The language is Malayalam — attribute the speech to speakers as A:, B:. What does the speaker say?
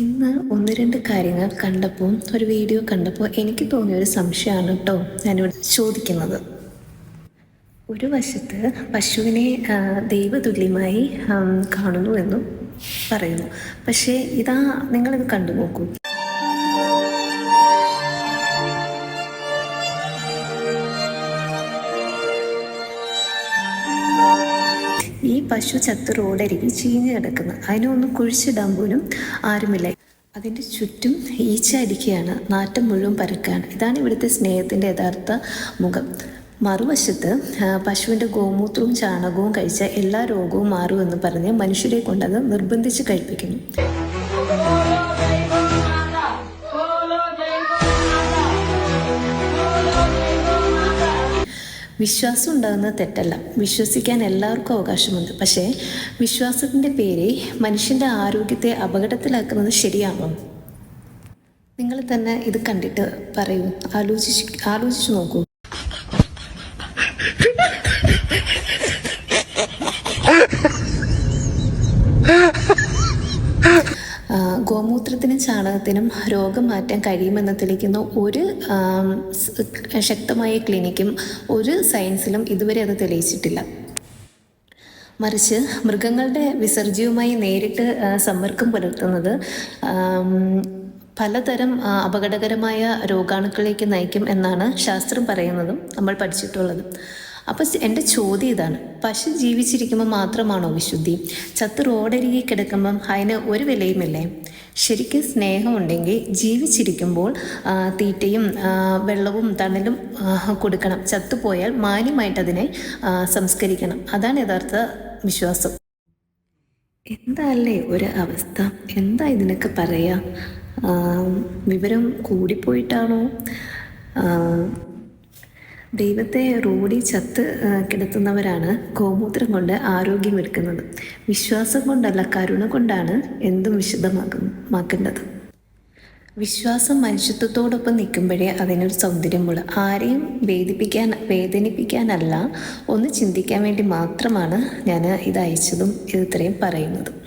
A: ഇന്ന് ഒന്ന് രണ്ട് കാര്യങ്ങൾ കണ്ടപ്പോൾ ഒരു വീഡിയോ കണ്ടപ്പോൾ എനിക്ക് തോന്നിയ ഒരു സംശയമാണ് കേട്ടോ ഞാനിവിടെ ചോദിക്കുന്നത്. ഒരു വശത്ത് പശുവിനെ ദൈവതുല്യമായി കാണുന്നു എന്നും പറയുന്നു. പക്ഷേ നിങ്ങളിത് കണ്ടു നോക്കൂ. ഈ പശു ചത്ത് റോഡരികിൽ ചീഞ്ഞ് കിടക്കുന്നു. അതിനൊന്നും കുഴിച്ചിടാൻ പോലും ആരുമില്ല. അതിൻ്റെ ചുറ്റും ഈച്ച അടിക്കുകയാണ്, നാറ്റം മുഴുവൻ പരക്കുകയാണ്. ഇതാണ് ഇവിടുത്തെ സ്നേഹത്തിൻ്റെ യഥാർത്ഥ മുഖം. മറുവശത്ത് പശുവിൻ്റെ ഗോമൂത്രവും ചാണകവും കഴിച്ച എല്ലാ രോഗവും മാറുമെന്ന് പറഞ്ഞ് മനുഷ്യരെ കൊണ്ടത് നിർബന്ധിച്ച് കഴിപ്പിക്കുന്നു. വിശ്വാസം ഉണ്ടാകുന്നത് തെറ്റല്ല, വിശ്വസിക്കാൻ എല്ലാവർക്കും അവകാശമുണ്ട്. പക്ഷേ വിശ്വാസത്തിൻ്റെ പേരിൽ മനുഷ്യൻ്റെ ആരോഗ്യത്തെ അപകടത്തിലാക്കുന്നത് ശരിയാണോ? നിങ്ങൾ തന്നെ ഇത് കണ്ടിട്ട് പറയൂ, ആലോചിച്ചു നോക്കൂ. ഗോമൂത്രത്തിനും ചാണകത്തിനും രോഗം മാറ്റാൻ കഴിയുമെന്ന് തെളിയിക്കുന്ന ഒരു ശക്തമായ ക്ലിനിക്കും ഒരു സയൻസിലും ഇതുവരെ അത് തെളിയിച്ചിട്ടില്ല. മറിച്ച് മൃഗങ്ങളുടെ വിസർജ്യവുമായി നേരിട്ട് സമ്പർക്കം പുലർത്തുന്നത് പലതരം അപകടകരമായ രോഗാണുക്കളിലേക്ക് നയിക്കും എന്നാണ് ശാസ്ത്രം പറയുന്നതും നമ്മൾ പഠിച്ചിട്ടുള്ളതും. അപ്പോൾ എൻ്റെ ചോദ്യം ഇതാണ്: പശു ജീവിച്ചിരിക്കുമ്പോൾ മാത്രമാണോ വിശുദ്ധി? ചത്ത് റോഡരികെ കിടക്കുമ്പം അതിന് ഒരു വിലയുമില്ലേ? ശരിക്കും സ്നേഹമുണ്ടെങ്കിൽ ജീവിച്ചിരിക്കുമ്പോൾ തീറ്റയും വെള്ളവും തണലും കൊടുക്കണം. ചത്തുപോയാൽ മാന്യമായിട്ട് അതിനെ സംസ്കരിക്കണം. അതാണ് യഥാർത്ഥ വിശ്വാസം. എന്താ അല്ലേ ഒരു അവസ്ഥ? എന്താ ഇതിനൊക്കെ പറയുക? വിവരം കൂടിപ്പോയിട്ടാണോ? ദൈവത്തെ റോഡിൽ ചത്ത് കിടത്തുന്നവരാണ് ഗോമൂത്രം കൊണ്ട് ആരോഗ്യമെടുക്കുന്നത്. വിശ്വാസം കൊണ്ടല്ല, കരുണ കൊണ്ടാണ് എന്തും വിശദമാക്കേണ്ടത്. വിശ്വാസം മനുഷ്യത്വത്തോടൊപ്പം നിൽക്കുമ്പോഴേ അതിനൊരു സൗന്ദര്യമുള്ളൂ. ആരെയും വേദനിപ്പിക്കാനല്ല, ഒന്ന് ചിന്തിക്കാൻ വേണ്ടി മാത്രമാണ് ഞാൻ ഇത് അയച്ചതും ഇത്രയും പറയുന്നതും.